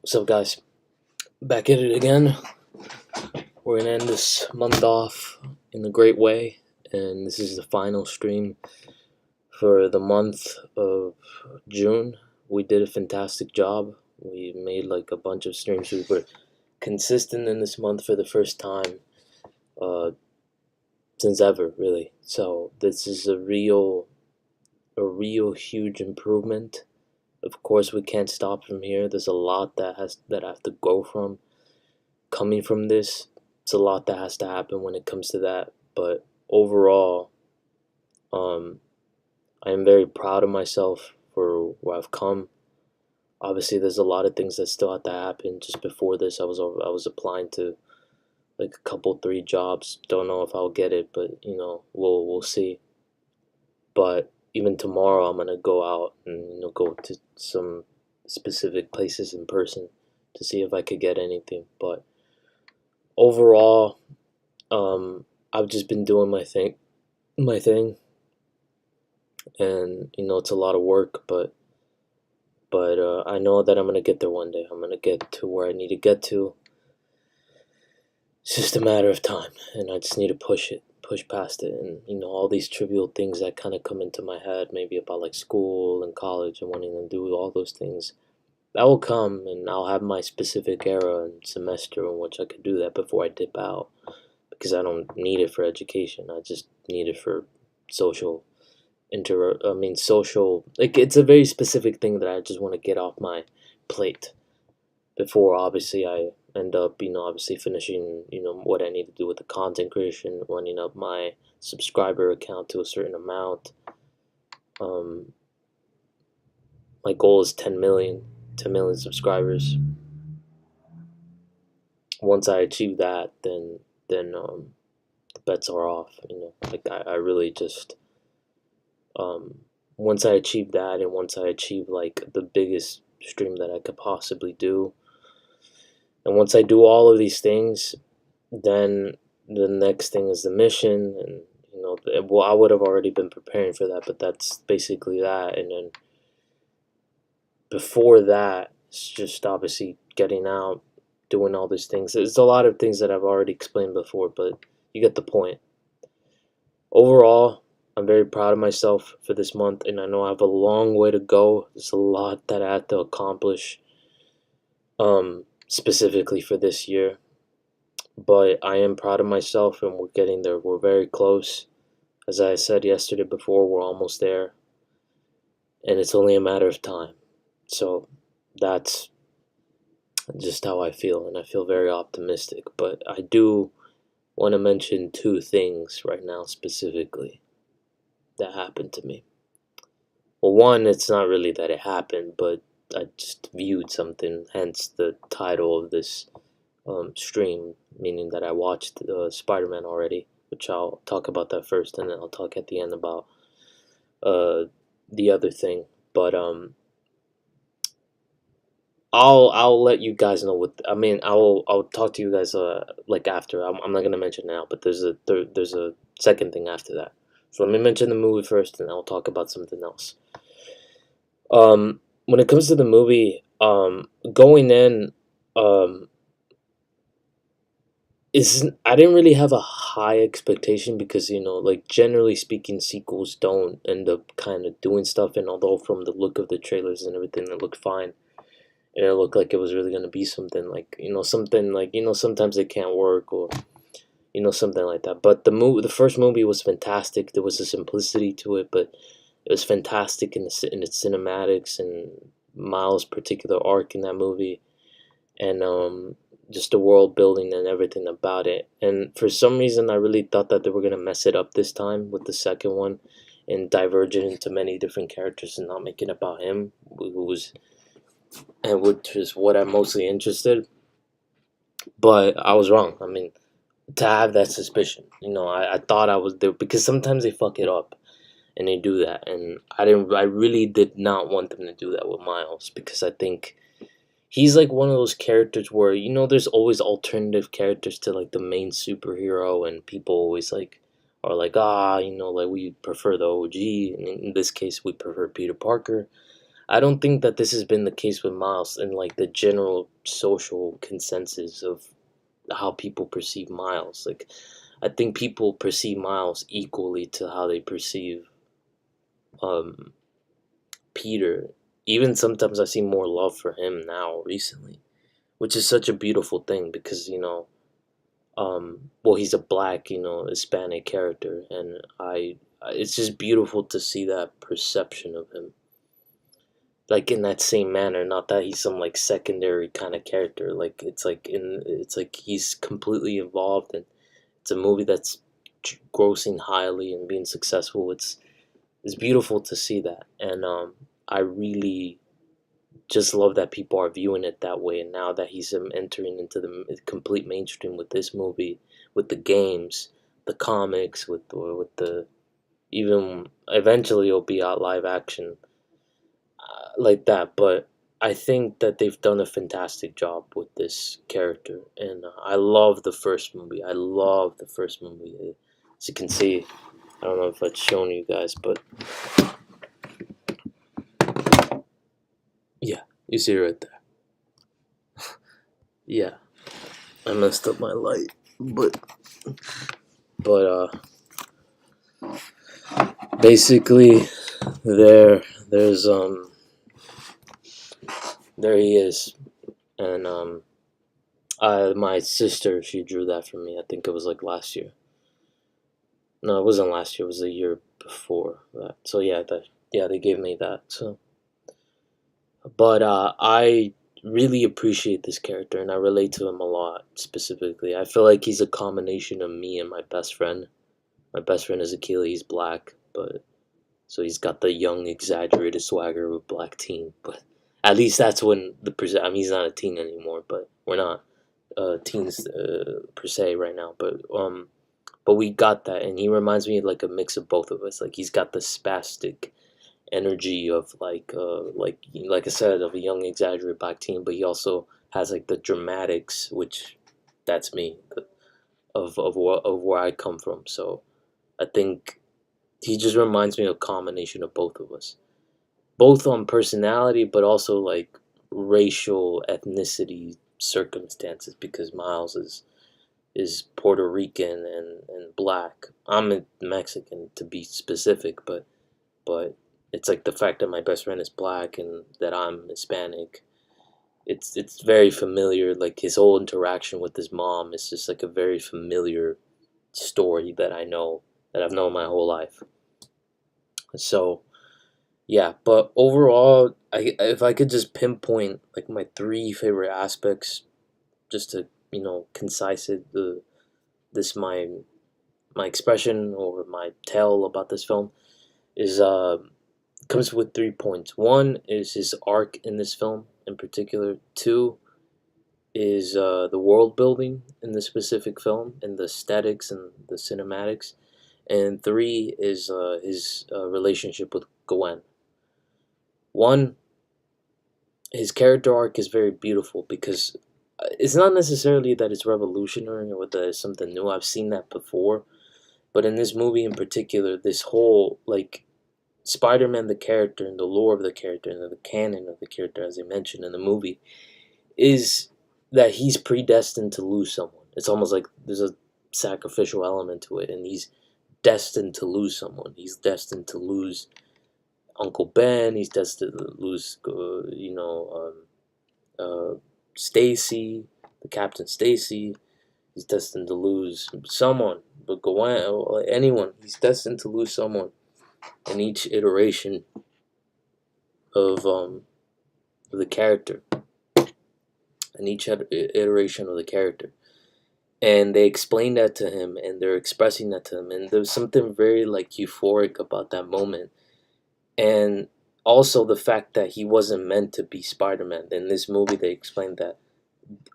What's up, guys? Back at it again. We're gonna end this month off in a great way, and this is the final stream for the month of June. We did a fantastic job. We made like a bunch of streams. We were consistent in this month for the first time uh, since ever, really. So this is a real huge improvement. Of course, we can't stop from here. There's a lot that I have to go from. Coming from this, it's a lot that has to happen when it comes to that. But overall, um, I am very proud of myself for where I've come. Obviously, there's a lot of things that still have to happen. Just before this, I was applying to like a couple, three jobs. Don't know if I'll get it, but we'll see. But even tomorrow, I'm gonna go out and go to some specific places in person to see if I could get anything. But overall, I've just been doing my thing, and it's a lot of work, but I know that I'm gonna get there one day. I'm gonna get to where I need to get to. It's just a matter of time, and I just need to push past it, and all these trivial things that kind of come into my head, maybe about like school and college and wanting to do all those things. That will come, and I'll have my specific era and semester in which I could do that before I dip out, because I don't need it for education. I just need it for social social, like, it's a very specific thing that I just want to get off my plate before obviously I end up, obviously finishing, what I need to do with the content creation, running up my subscriber account to a certain amount. Um, my goal is 10 million subscribers. Once I achieve that, then the bets are off. Like I really just um, once I achieve that, and once I achieve like the biggest stream that I could possibly do, and once I do all of these things, then the next thing is the mission, and well, I would have already been preparing for that, but that's basically that. And then before that, it's just obviously getting out, doing all these things. It's a lot of things that I've already explained before, but you get the point. Overall, I'm very proud of myself for this month, and I know I have a long way to go. There's a lot that I have to accomplish, specifically for this year. But I am proud of myself, and we're getting there. We're very close. As I said yesterday before, we're almost there, and it's only a matter of time. So that's just how I feel, and I feel very optimistic. But I do want to mention two things right now specifically that happened to me. Well, one, it's not really that it happened, but I just viewed something, hence the title of this stream, meaning that I watched Spider-Man already, which I'll talk about that first, and then I'll talk at the end about uh, the other thing. But I'll let you guys know what I mean. I'll talk to you guys like after. I'm not gonna mention now, but there's a second thing after that. So let me mention the movie first, and I'll talk about something else. When it comes to the movie, going in, um, is I didn't really have a high expectation because like generally speaking, sequels don't end up kind of doing stuff. And although from the look of the trailers and everything, it looked fine, and it looked like it was really gonna be something like something like sometimes it can't work, or something like that. But the first movie was fantastic. There was a simplicity to it, but it was fantastic in its cinematics and Miles' particular arc in that movie, and just the world building and everything about it. And for some reason, I really thought that they were gonna mess it up this time with the second one, and diverge it into many different characters and not make it about him, which is what I'm mostly interested. But I was wrong. I mean, to have that suspicion, I thought I was there because sometimes they fuck it up and they do that, and I really did not want them to do that with Miles, because I think he's like one of those characters where there's always alternative characters to like the main superhero, and people always like are like, like we prefer the OG, and in this case we prefer Peter Parker. I don't think that this has been the case with Miles and like the general social consensus of how people perceive Miles. Like, I think people perceive Miles equally to how they perceive um, Peter. Even sometimes I see more love for him now recently, which is such a beautiful thing because well, he's a black, Hispanic character, and it's just beautiful to see that perception of him, like in that same manner. Not that he's some like secondary kind of character. Like it's like he's completely involved, and it's a movie that's grossing highly and being successful. It's beautiful to see that, and I really just love that people are viewing it that way. And now that he's entering into the complete mainstream with this movie, with the games, the comics, with the even eventually it'll be out live action like that. But I think that they've done a fantastic job with this character, and I love the first movie. I love the first movie. As you can see, I don't know if I've shown you guys, but yeah, you see it right there. Yeah, I messed up my light, but basically there's there he is, and my sister, she drew that for me. I think it was like last year. No, it wasn't last year. It was the year before that. So yeah, yeah, they gave me that. So, but I really appreciate this character, and I relate to him a lot. Specifically, I feel like he's a combination of me and my best friend. My best friend is Akila. He's black, but so he's got the young, exaggerated swagger of a black teen. But at least that's when I mean, he's not a teen anymore, but we're not teens per se right now. But we got that, and he reminds me of like a mix of both of us. Like he's got the spastic energy of like I said, of a young, exaggerated black teen, but he also has like the dramatics, which that's me, of where I come from. So I think he just reminds me of a combination of both of us, both on personality, but also like racial ethnicity circumstances, because Miles is Puerto Rican and black. I'm Mexican to be specific, but it's like the fact that my best friend is black and that I'm Hispanic. It's very familiar. Like his whole interaction with his mom is just like a very familiar story that I know, that I've known my whole life. So yeah, but overall, if I could just pinpoint like my three favorite aspects, just to concise it, the this my expression or my tale about this film is comes with 3 points. One is his arc in this film in particular. Two is the world building in the specific film and the aesthetics and the cinematics. And three is his relationship with Gwen. One, his character arc is very beautiful because it's not necessarily that it's revolutionary or that it's something new. I've seen that before. But in this movie in particular, this whole like Spider-Man the character and the lore of the character and the canon of the character, as they mentioned in the movie, is that he's predestined to lose someone. It's almost like there's a sacrificial element to it, and he's destined to lose someone. He's destined to lose Uncle Ben. He's destined to lose, Stacy, the Captain Stacy. He's destined to lose someone, but Gwen, or anyone. He's destined to lose someone in each iteration of the character, in each iteration of the character. And they explain that to him, and they're expressing that to him, and there's something very like euphoric about that moment. And also the fact that he wasn't meant to be Spider-Man. In this movie, they explained that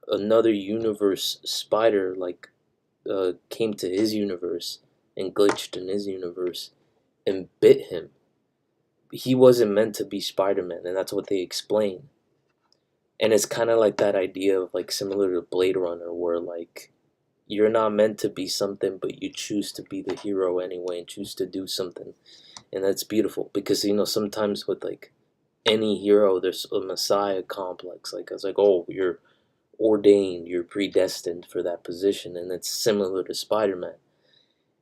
another universe spider came to his universe and glitched in his universe and bit him. He wasn't meant to be Spider-Man, and that's what they explain. And it's kind of like that idea of like similar to Blade Runner, where like you're not meant to be something, but you choose to be the hero anyway and choose to do something. And that's beautiful because sometimes with like any hero, there's a messiah complex. Like it's like, oh, you're ordained, you're predestined for that position, and it's similar to Spider-Man.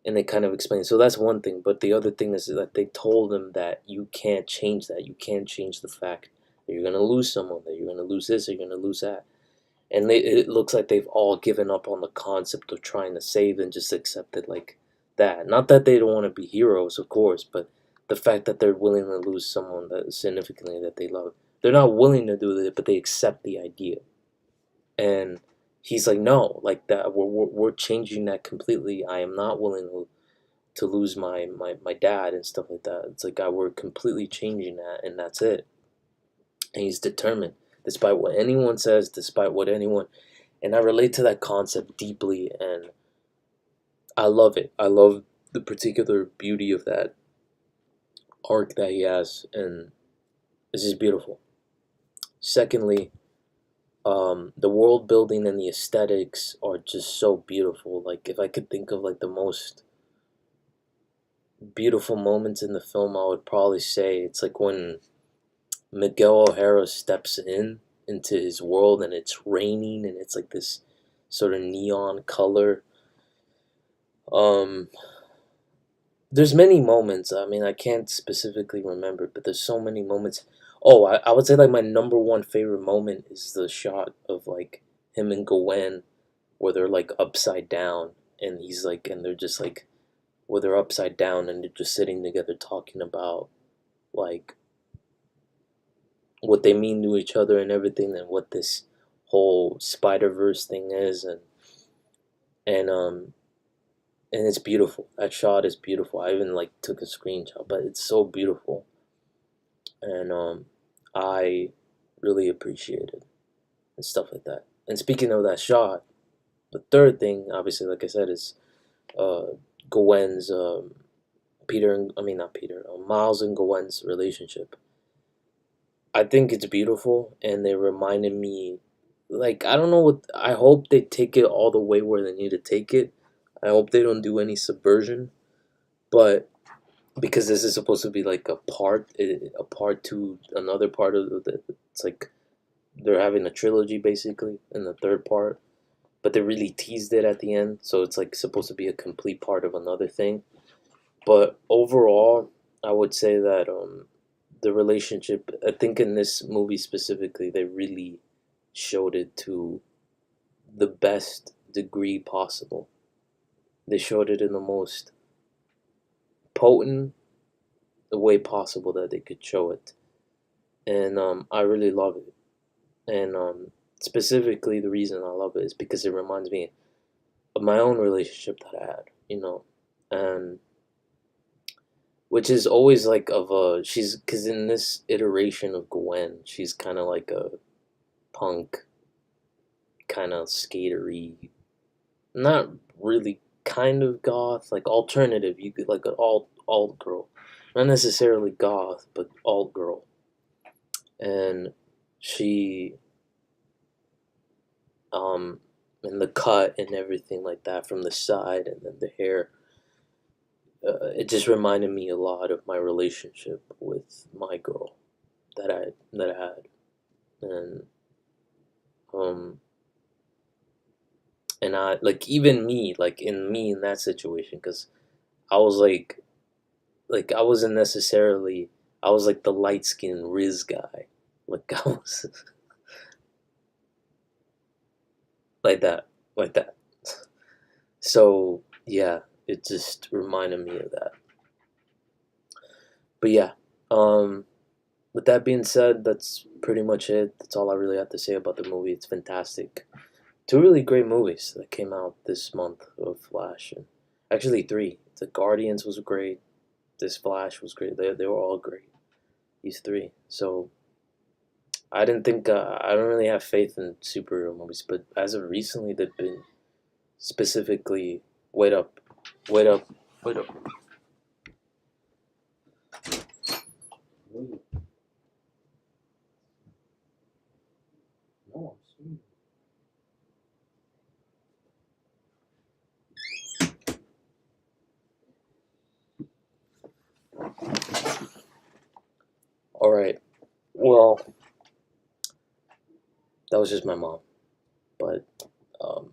And they kind of explain. So that's one thing, but the other thing is that they told him that you can't change that. You can't change the fact that you're gonna lose someone, that you're gonna lose this, or you're gonna lose that. And it looks like they've all given up on the concept of trying to save and just accepted like that. Not that they don't want to be heroes, of course, but the fact that they're willing to lose someone that significantly that they love. They're not willing to do it, but they accept the idea. And he's like, no, like that. We're changing that completely. I am not willing to lose my dad and stuff like that. It's like we're completely changing that, and that's it. And he's determined, despite what anyone says, despite what anyone. And I relate to that concept deeply, and I love it. I love the particular beauty of that arc that he has, and it's just beautiful. Secondly, the world building and the aesthetics are just so beautiful. Like if I could think of like the most beautiful moments in the film, I would probably say it's like when Miguel O'Hara steps into his world and it's raining and it's like this sort of neon color. Um, there's many moments. I mean, I can't specifically remember, but there's so many moments. Oh, I would say like my number one favorite moment is the shot of like him and Gwen where they're like upside down and he's like and they're just like where they're upside down and they're just sitting together talking about like what they mean to each other and everything and what this whole Spider-Verse thing is and and it's beautiful. That shot is beautiful. I even like took a screenshot, but it's so beautiful. And I really appreciate it and stuff like that. And speaking of that shot, the third thing, obviously, like I said, is uh, Gwen's Peter and I mean not Peter, Miles and Gwen's relationship. I think it's beautiful, and they reminded me, like I don't know what. I hope they take it all the way where they need to take it. I hope they don't do any subversion, but because this is supposed to be like a part to another part of the. It's like they're having a trilogy basically in the third part, but they really teased it at the end, so it's like supposed to be a complete part of another thing. But overall, I would say that the relationship. I think in this movie specifically, they really showed it to the best degree possible. They showed it in the most potent way possible that they could show it, and I really love it. And specifically, the reason I love it is because it reminds me of my own relationship that I had, and which is always like of a she's because in this iteration of Gwen, she's kind of like a punk, kind of skatery, not really kind of goth, like alternative. You could like an alt girl, not necessarily goth, but alt girl, and she um and the cut and everything like that from the side, and then the hair. It just reminded me a lot of my relationship with my girl that I had, and um and I like even me like in me in that situation because I was like I wasn't necessarily I was like the light skinned Riz guy. Like I was like that. Like that. So yeah, it just reminded me of that. But yeah, um with that being said, that's pretty much it. That's all I really have to say about the movie. It's fantastic. Two really great movies that came out this month of Flash, and actually three. The Guardians was great. This Flash was great. They were all great. These three. So I didn't think I don't really have faith in superhero movies, but as of recently, they've been specifically wait up, wait up, wait up. No, I'm all right. Well, that was just my mom, but um,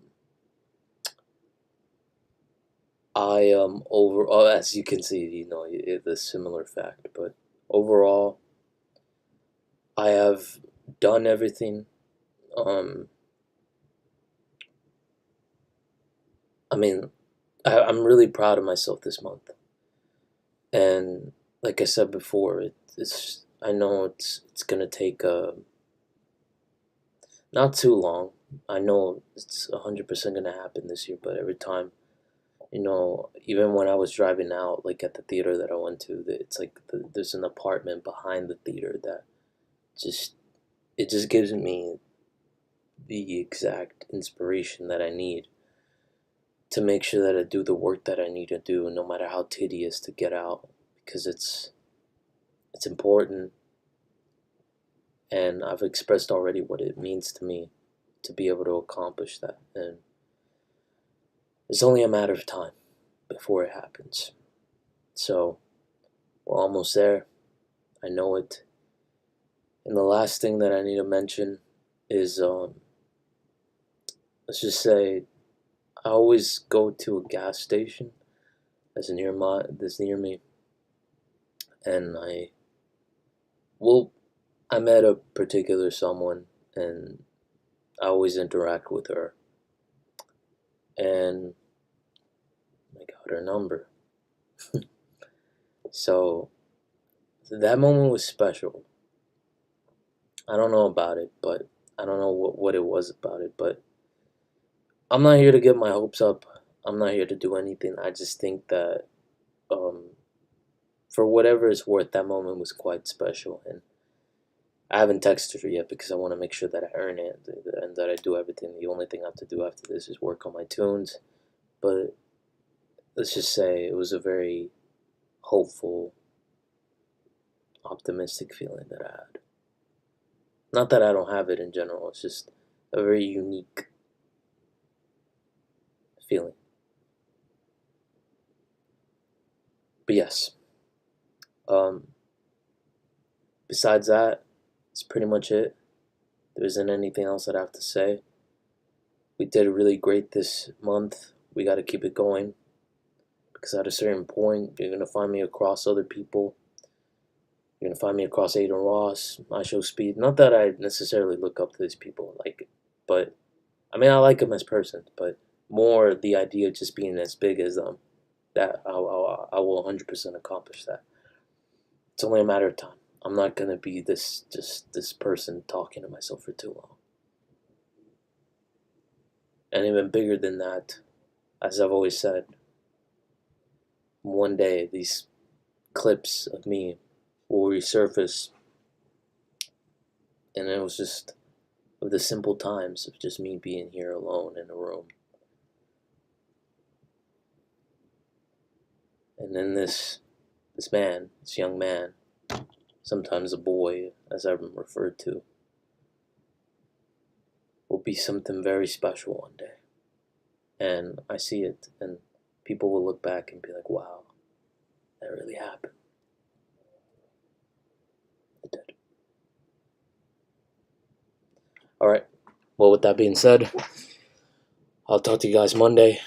I as you can see, it's a similar fact. But overall, I have done everything. Um, I mean, I'm really proud of myself this month, and like I said before, it's I know it's gonna take not too long. I know it's 100% gonna happen this year, but every time, even when I was driving out, like at the theater that I went to, it's like there's an apartment behind the theater that just it just gives me the exact inspiration that I need to make sure that I do the work that I need to do, no matter how tedious to get out, because it's important, and I've expressed already what it means to me to be able to accomplish that, and it's only a matter of time before it happens. So we're almost there. I know it. And the last thing that I need to mention is, let's just say, I always go to a gas station that's near me, and well, I met a particular someone, and I always interact with her, and I got her number. So that moment was special. I don't know about it, but I don't know what it was about it, but I'm not here to get my hopes up. I'm not here to do anything. I just think that, um, for whatever it's worth, that moment was quite special, and I haven't texted her yet because I want to make sure that I earn it and that I do everything. The only thing I have to do after this is work on my tunes, but let's just say it was a very hopeful, optimistic feeling that I had. Not that I don't have it in general, it's just a very unique feeling. But yes, um, besides that, it's pretty much it. There isn't anything else that I have to say. We did really great this month. We got to keep it going because at a certain point, you're going to find me across other people. You're going to find me across Aiden Ross, I Show Speed. Not that I necessarily look up to these people, like, but I mean, I like them as persons, but more the idea of just being as big as them. That I will 100% accomplish that. It's only a matter of time. I'm not gonna be this person talking to myself for too long. And even bigger than that, as I've always said, one day these clips of me will resurface, and it was just of the simple times of just me being here alone in a room. And then this young man, sometimes a boy, as I'm referred to, will be something very special one day. And I see it, and people will look back and be like, wow, that really happened. It did. All right. Well, with that being said, I'll talk to you guys Monday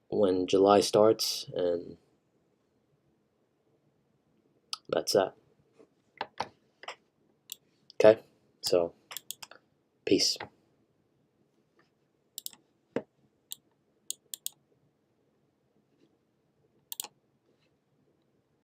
when July starts, and that's that. Okay? So, peace.